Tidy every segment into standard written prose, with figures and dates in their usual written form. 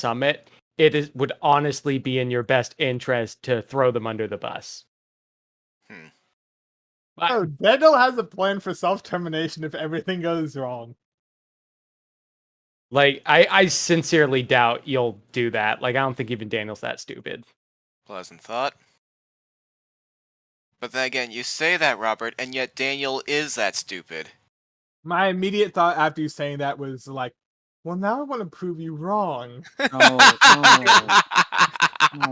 summit, would honestly be in your best interest to throw them under the bus. Oh, Daniel has a plan for self-termination if everything goes wrong. Like, I sincerely doubt you'll do that. Like, I don't think even Daniel's that stupid. Pleasant thought. But then again, you say that, Robert, and yet Daniel is that stupid. My immediate thought after you saying that was like, well, now I want to prove you wrong. No.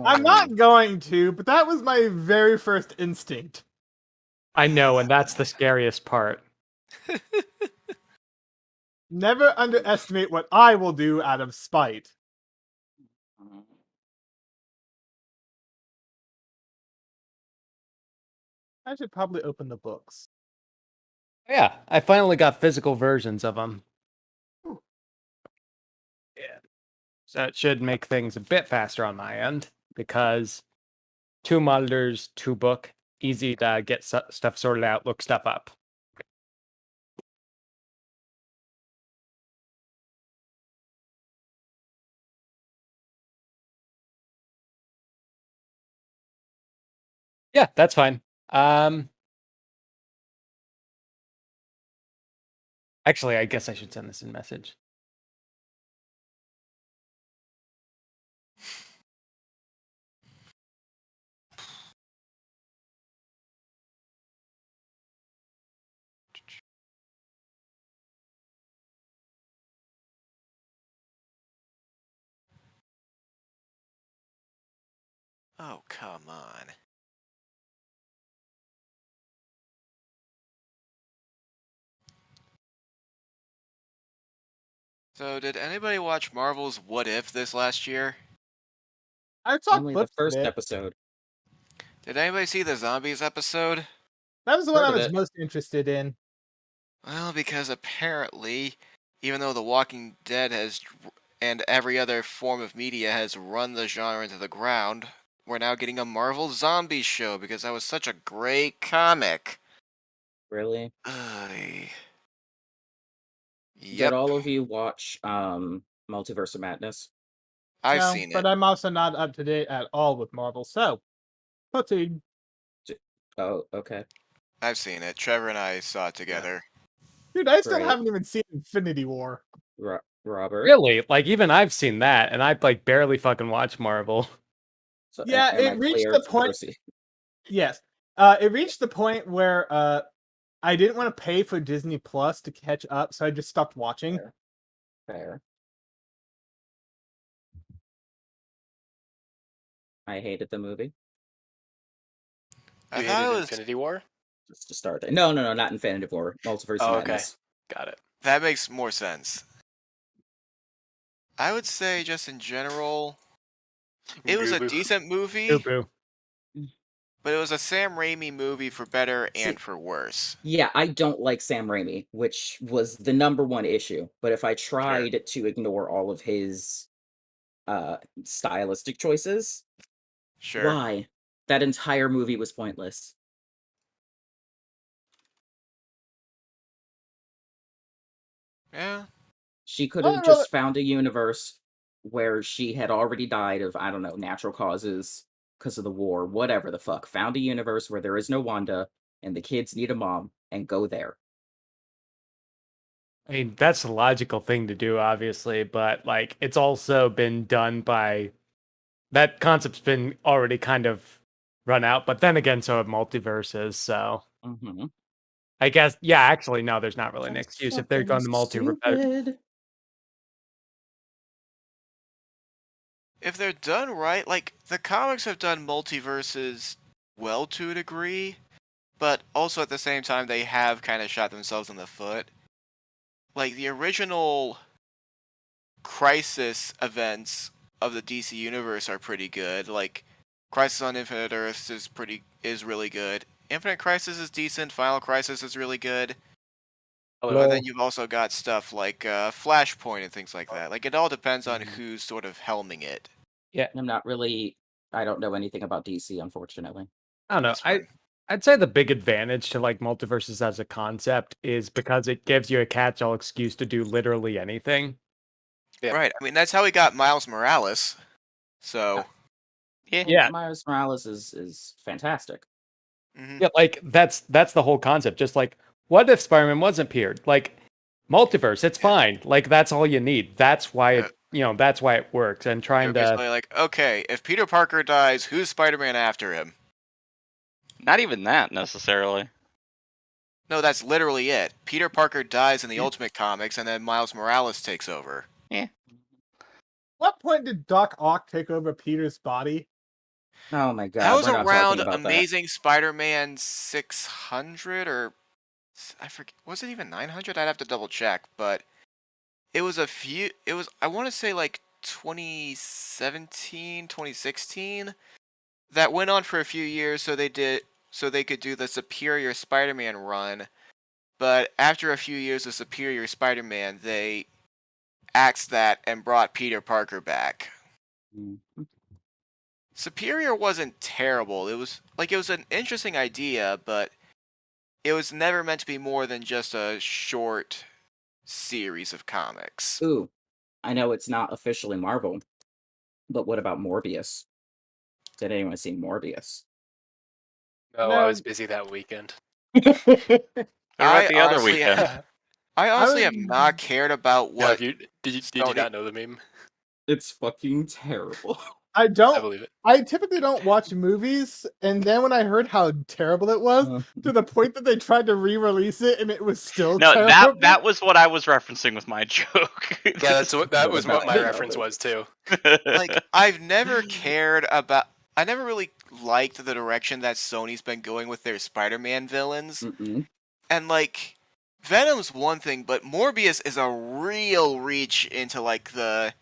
I'm not going to, but that was my very first instinct. I know, and that's the scariest part. Never underestimate what I will do out of spite. I should probably open the books. Yeah, I finally got physical versions of them. Yeah. So it should make things a bit faster on my end, because 2 monitors, 2 book, easy to get stuff sorted out, look stuff up. Yeah, that's fine. Actually, I guess I should send this in message. Oh, come on. So, did anybody watch Marvel's What If this last year? I saw Only the clips first of it. episode. Did anybody see the Zombies episode? That was the one Heard I of was it. most interested in. Well, because apparently, even though The Walking Dead has, and every other form of media has run the genre into the ground, we're now getting a Marvel Zombies show because that was such a great comic. Really? Yep, Did all of you watch Multiverse of Madness? I've No, seen but it. I'm also not up to date at all with Marvel, so proceed. Oh, okay. I've seen it. Trevor and I saw it together. Dude, I still Great. haven't even seen Infinity War. Robert? Really? Like, even I've seen that, and I've, like, barely fucking watched Marvel. So, Yeah, am I it reached clear the to point. proceed? Yes, it reached the point where I didn't want to pay for Disney Plus to catch up, so I just stopped watching. Fair. I hated the movie. I You thought hated it was. Infinity War? Just to start there. No, not Infinity War. Multiverse Oh, of okay. Madness. Got it. That makes more sense. I would say, just in general, it was a Boo-boo. decent movie, Boo-boo. but it was a Sam Raimi movie for better See- and for worse. Yeah, I don't like Sam Raimi, which was the #1 issue. But if I tried to ignore all of his stylistic choices, Sure. why? That entire movie was pointless. Yeah. She could I have don't just found a universe where she had already died of, I don't know, natural causes because of the war, whatever the fuck. Found a universe where there is no Wanda and the kids need a mom and go there. I mean, that's the logical thing to do, obviously, but, like, it's also been done by... That concept's been already kind of run out, but then again, so have multiverses, so... Mm-hmm. I guess, yeah, actually, no, there's not really an excuse if they're going to Stupid. If they're done right, like, the comics have done multiverses well to a degree, but also at the same time, they have kind of shot themselves in the foot. Like, the original Crisis events of the DC Universe are pretty good. Like, Crisis on Infinite Earths is really good. Infinite Crisis is decent, Final Crisis is really good. But then you've also got stuff like Flashpoint and things like that. Like, it all depends on who's sort of helming it. Yeah. I don't know anything about DC, unfortunately. I don't know. That's fine. I'd say the big advantage to, like, multiverses as a concept is because it gives you a catch-all excuse to do literally anything. Yeah. Right. I mean, that's how we got Miles Morales. So, Yeah. Miles Morales is fantastic. mhm. Yeah, like that's the whole concept. Just like, what if Spider-Man wasn't appeared? Like, multiverse, it's Yeah. fine. Like that's all you need. That's why Yeah. that's why it works. And trying They're to basically like, okay, if Peter Parker dies, who's Spider-Man after him? Not even that necessarily. No, that's literally it. Peter Parker dies in the Ultimate Comics, and then Miles Morales takes over. What point did Doc Ock take over Peter's body? Oh my god, That was we're not around talking about Amazing Spider-Man 600, or I forget. Was it even 900? I'd have to double check, but it was a few. It was, I want to say, like 2017, 2016. That went on for a few years, so they could do the Superior Spider-Man run. But after a few years of Superior Spider-Man, they axed that and brought Peter Parker back. that. Superior wasn't terrible. It was an interesting idea, but it was never meant to be more than just a short series of comics. Ooh, I know it's not officially Marvel, but what about Morbius? Did anyone see Morbius? No, No. I was busy that weekend. What about the other honestly- weekend? I honestly have was- not cared about No, what. did you Sony- not know the meme? It's fucking terrible. I I don't. believe it. I typically don't watch movies, and then when I heard how terrible it was, to the point that they tried to re-release it, and it was still No, terrible. that was what I was referencing with my joke. Yeah, that was What what my about it? reference was too. Like, I've never cared about. I never really liked the direction that Sony's been going with their Spider-Man villains. Mm-mm. And, like, Venom's one thing, but Morbius is a real reach into, like, the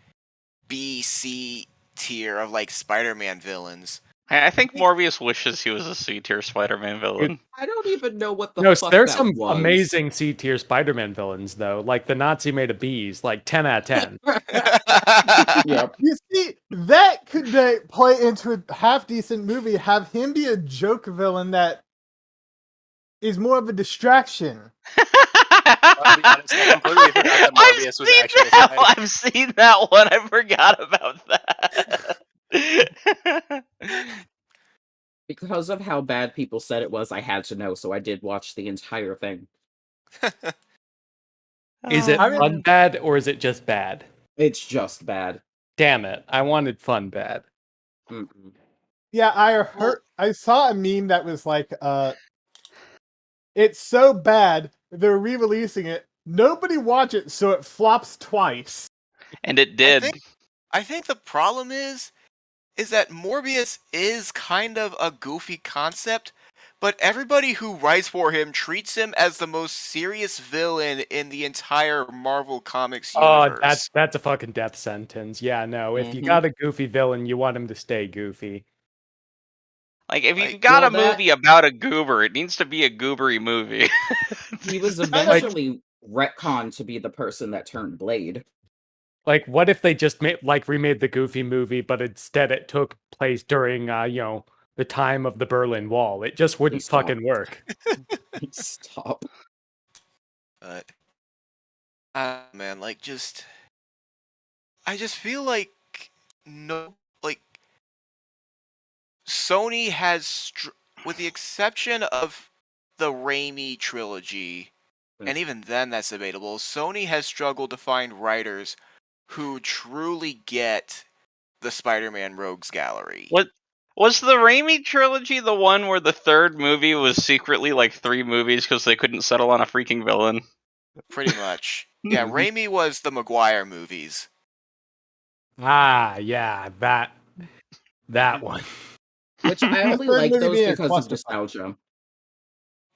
B, C tier of, like, Spider-Man villains. I think Morbius wishes he was a C-tier Spider-Man villain. I don't even know what the no, fuck there's that some was. amazing C tier Spider-Man villains though. Like the Nazi made of bees, like 10 out of 10. Yep. You see, that could play into a half-decent movie. Have him be a joke villain that is more of a distraction. I'll be honest, I completely forgot that Morbius was actually fine. I've seen that one. I forgot about that. Because of how bad people said it was, I had to know, so I did watch the entire thing. Is it I mean- fun bad or is it just bad? It's just bad. Damn it. I wanted fun bad. Mm-mm. Yeah, I saw a meme that was like, it's so bad they're re-releasing it. Nobody watch it, so it flops twice. And it did. I think the problem is that Morbius is kind of a goofy concept, but everybody who writes for him treats him as the most serious villain in the entire Marvel Comics Oh, universe. that's a fucking death sentence. Yeah, no. If you Mhm. got a goofy villain, you want him to stay goofy. Like, if Like, you've got a well, that- movie about a goober, it needs to be a goobery movie. He was eventually retconned to be the person that turned Blade. Like, what if they just remade the Goofy movie, but instead it took place during, the time of the Berlin Wall? It just wouldn't Stop. fucking work. Stop. But man, like, I just feel like Sony has, with the exception of the Raimi trilogy, and even then that's debatable, Sony has struggled to find writers who truly get the Spider-Man Rogues Gallery. What was the Raimi trilogy the one where the third movie was secretly like 3 movies because they couldn't settle on a freaking villain? Pretty much. Yeah, Mhm. Raimi was the Maguire movies. Ah, yeah, that one. Which I only Third like movie those being a because of clusterfuck. nostalgia.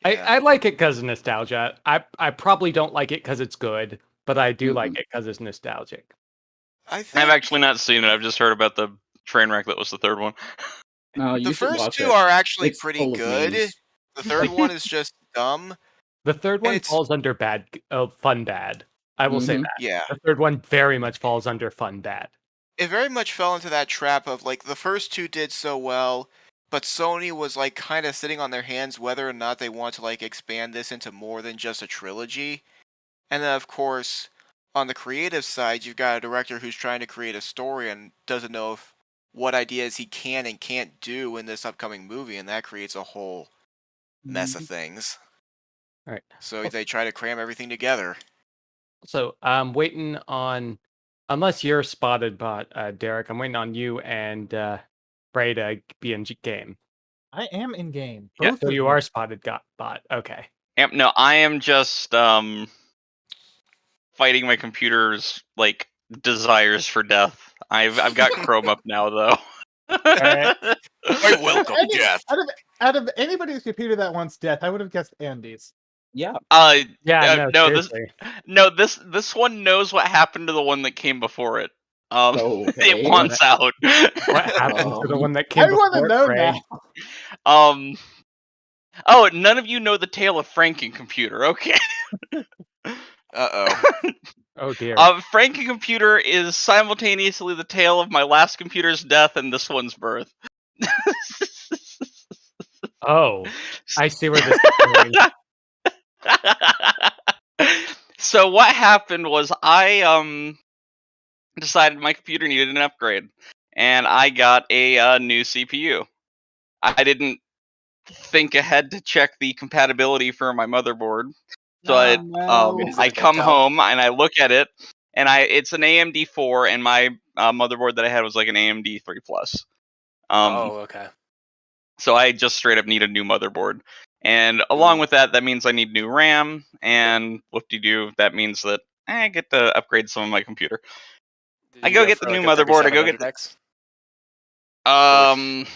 Yeah. I like it because of nostalgia. I probably don't like it because it's good, but I do like it because it's nostalgic. I think I've actually not seen it. I've just heard about the train wreck that was the third one. No, you the should first watch two it. are actually It's pretty full of good. memes. The third one is just dumb. The third one it's- falls under fun bad. I will say Mhm. that. Yeah. The third one very much falls under fun bad. It very much fell into that trap of, like, the first two did so well, but Sony was, like, kind of sitting on their hands whether or not they want to, like, expand this into more than just a trilogy. And then, of course, on the creative side, you've got a director who's trying to create a story and doesn't know what ideas he can and can't do in this upcoming movie, and that creates a whole mess of things. All right. So they try to cram everything together. So I'm waiting on, unless you're spotted bot, Derek, I'm waiting on you and Bray to be in game. I am in game. Yeah. Both So of you are spotted bot. Okay. No, I am just fighting my computer's like desires for death. I've got Chrome up now though. right. I welcome death. Out of anybody's computer that wants death, I would have guessed Andy's. Yeah. Yeah. no, Seriously. this one knows what happened to the one that came before it. Okay. It wants out. What happened to the one that came I want to before know Bray? now. Oh, none of you know the tale of Franken computer. Okay. Uh-oh. Oh dear. Franken computer is simultaneously the tale of my last computer's death and this one's birth. Oh, I see where this is going. So what happened was I decided my computer needed an upgrade, and I got a new CPU. I didn't think ahead to check the compatibility for my motherboard, so Is it I an come Intel? home and I look at it, and it's an AMD 4, and my motherboard that I had was like an AMD 3 Plus. Okay. So I just straight up need a new motherboard. And along with that, that means I need new RAM, and whoop-de-doo, that means that I get to upgrade some of my computer. Did I you go get for, the like, new a motherboard, I go get 3700X?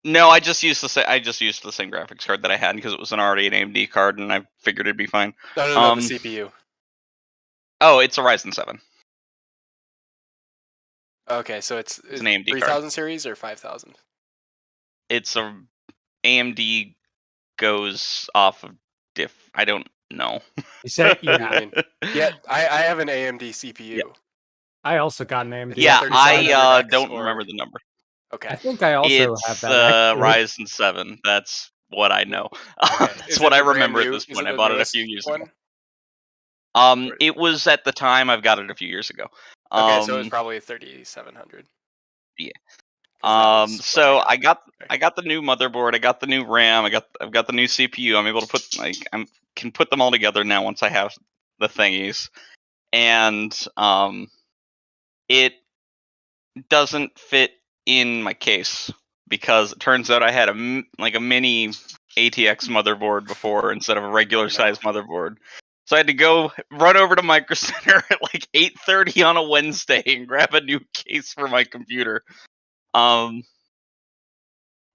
No, I just used the same graphics card that I had because it was already an AMD card, and I figured it'd be fine. No, the CPU. Oh, it's a Ryzen 7. Okay, so it's an AMD card. 3000 series or 5000? It's a AMD goes off of diff. I don't know. You said Yeah, I have an AMD CPU. Yep. I also got an AMD. Yeah, I 3700X don't or- remember the number. Okay. I think I also It's have that. Ryzen 7. That's what I know. Okay. That's Is what it I the brand remember at new- this is point. it I the bought it a newest few years one? ago. It was at the time. I've got it a few years ago. Okay, so it's probably a 3700. Yeah. 'Cause that was So what I got the new motherboard. I got the new RAM. I've got the new CPU. I'm able to put can put them all together now once I have the thingies, and it doesn't fit in my case because it turns out I had a mini ATX motherboard before instead of a regular size motherboard. So I had to go run over to Micro Center at like 8:30 on a Wednesday and grab a new case for my computer. And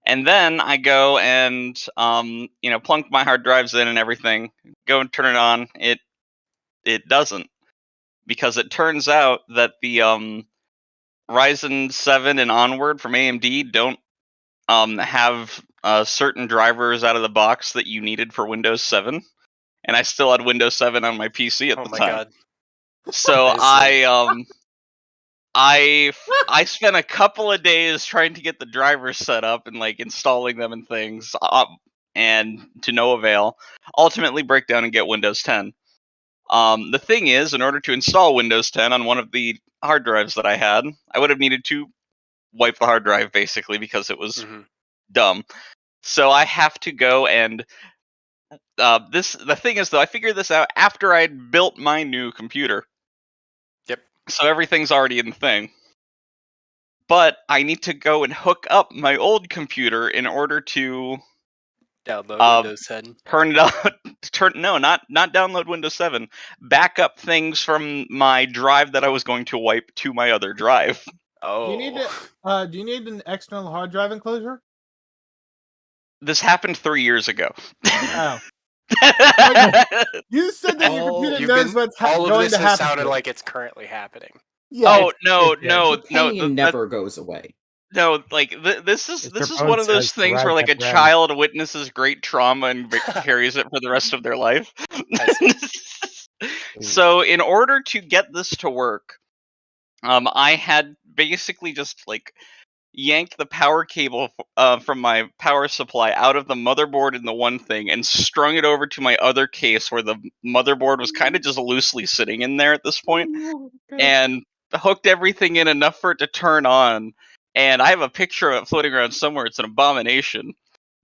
then I go and plunk my hard drives in and everything. Go and turn it on. It doesn't, because it turns out that the Ryzen 7 and onward from AMD don't have certain drivers out of the box that you needed for Windows 7, and I still had Windows 7 on my PC at Oh the my time. god. So I spent a couple of days trying to get the drivers set up and like installing them and things, and to no avail. Ultimately, break down and get Windows 10. The thing is, in order to install Windows 10 on one of the hard drives that I had, I would have needed to wipe the hard drive basically because it was dumb. So I have to go and the thing is though, I figured this out after I'd built my new computer. Yep. So everything's already in the thing. But I need to go and hook up my old computer in order to Download Windows 10. turn it on. Not download Windows 7. Back up things from my drive that I was going to wipe to my other drive. Oh. Do you need an external hard drive enclosure? This happened 3 years ago. Oh. You said that your computer knows what's all of going this to has happen. sounded like it's currently happening. Yeah, no. The pain never goes away. No, like this is Mr. one of Bone those says things ride where like a that ram. child witnesses great trauma and carries it for the rest of their life. So in order to get this to work, I had basically just like yanked the power cable from my power supply out of the motherboard in the one thing and strung it over to my other case where the motherboard was kind of just loosely sitting in there at this point, and hooked everything in enough for it to turn on. And I have a picture of it floating around somewhere. It's an abomination.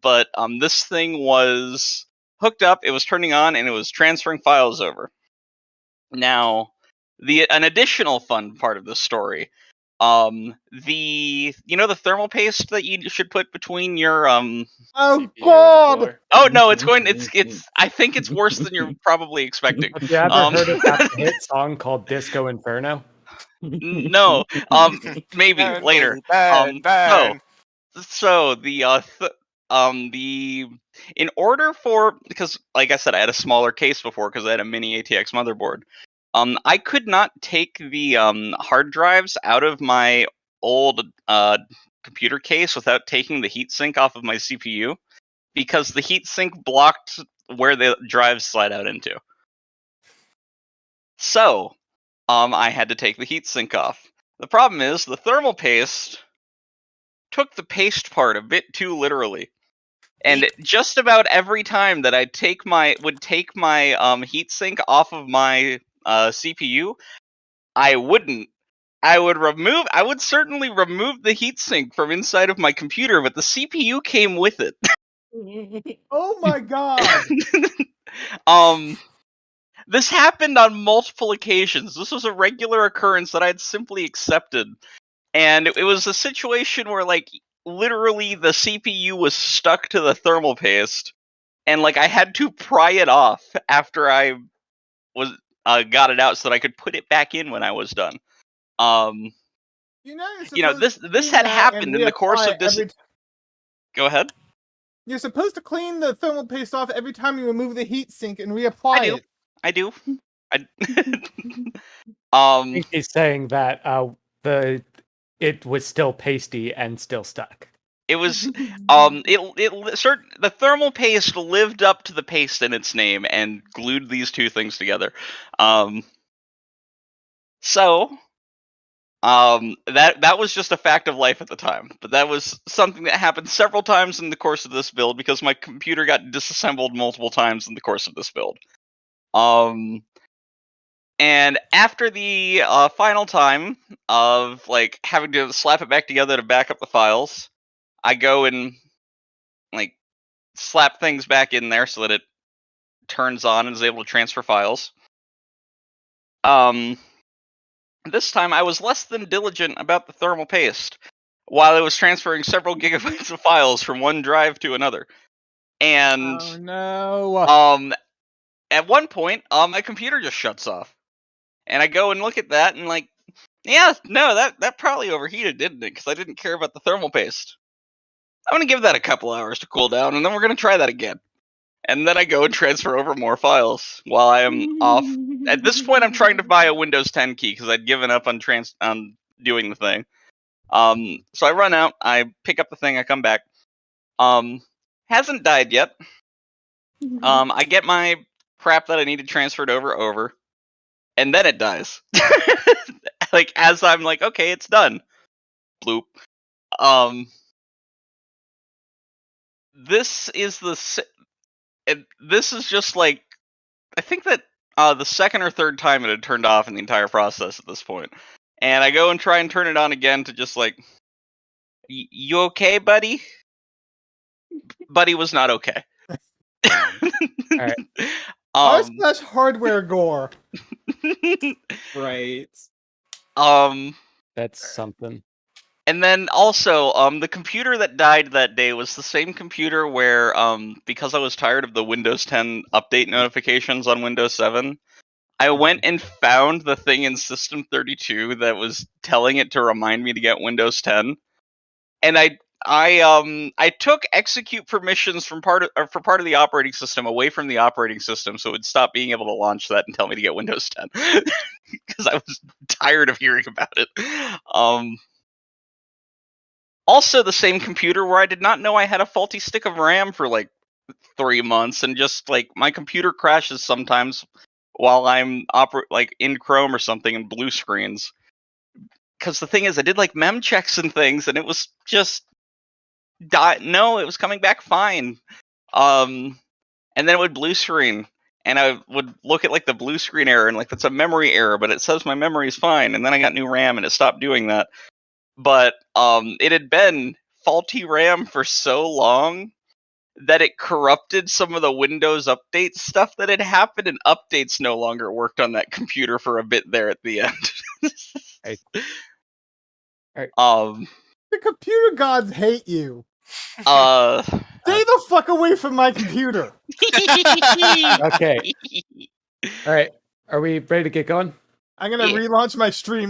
But this thing was hooked up, it was turning on, and it was transferring files over. Now, an additional fun part of the story, the thermal paste that you should put between your Oh CPU and the God! floor. Oh no, it's I think it's worse than you're probably expecting. Have you ever heard of that hit song called Disco Inferno? No, maybe later. Burn, burn. So the in order for, because like I said, I had a smaller case before because I had a mini ATX motherboard. I could not take the hard drives out of my old computer case without taking the heatsink off of my CPU, because the heatsink blocked where the drives slide out into. So, I had to take the heatsink off. The problem is the thermal paste took the paste part a bit too literally. And just about every time that would take my heatsink off of my CPU, I wouldn't. I would certainly remove the heatsink from inside of my computer, but the CPU came with it. Oh my God! This happened on multiple occasions. This was a regular occurrence that I had simply accepted. And it was a situation where, like, literally the CPU was stuck to the thermal paste, and like I had to pry it off after I was got it out so that I could put it back in when I was done. This had happened in the course of this. Go ahead. You're supposed to clean the thermal paste off every time you remove the heatsink and reapply it. I do. I think he's saying that it was still pasty and still stuck. It was the thermal paste lived up to the paste in its name and glued these two things together. That was just a fact of life at the time, but that was something that happened several times in the course of this build because my computer got disassembled multiple times in the course of this build. And after the final time of like having to slap it back together to back up the files, I go and like slap things back in there so that it turns on and is able to transfer files. This time I was less than diligent about the thermal paste while it was transferring several gigabytes of files from one drive to another. And oh no. At one point, my computer just shuts off. And I go and look at that and like, yeah, no, that probably overheated, didn't it? Because I didn't care about the thermal paste. I'm going to give that a couple hours to cool down, and then we're going to try that again. And then I go and transfer over more files while I am off. At this point, I'm trying to buy a Windows 10 key because I'd given up on doing the thing. So I run out, I pick up the thing, I come back. Hasn't died yet. I get my crap that I needed transferred over, and then it dies. Like as I'm like, okay, it's done. Bloop. This is just like, I think that the second or third time it had turned off in the entire process at this point. And I go and try and turn it on again to just like, you okay, buddy? Buddy was not okay. Alright. R// hardware gore. Right. That's something. And then also, the computer that died that day was the same computer where, because I was tired of the Windows 10 update notifications on Windows 7, I went and found the thing in System 32 that was telling it to remind me to get Windows 10, and I took execute permissions for part of the operating system away from the operating system, so it would stop being able to launch that and tell me to get Windows 10 because I was tired of hearing about it. Also, the same computer where I did not know I had a faulty stick of RAM for like 3 months, and just like my computer crashes sometimes while I'm in Chrome or something and blue screens. because the thing is, I did like mem checks and things, and it was just no, it was coming back fine. And then it would blue screen, and I would look at like the blue screen error, and like that's a memory error, but it says my memory is fine. And then I got new RAM, and it stopped doing that. But it had been faulty RAM for so long that it corrupted some of the Windows update stuff that had happened, and updates no longer worked on that computer for a bit there at the end. Right. The computer gods hate you. Stay Stay the fuck away from my computer. Okay. All right. Are we ready to get going? I'm gonna Yeah. relaunch my stream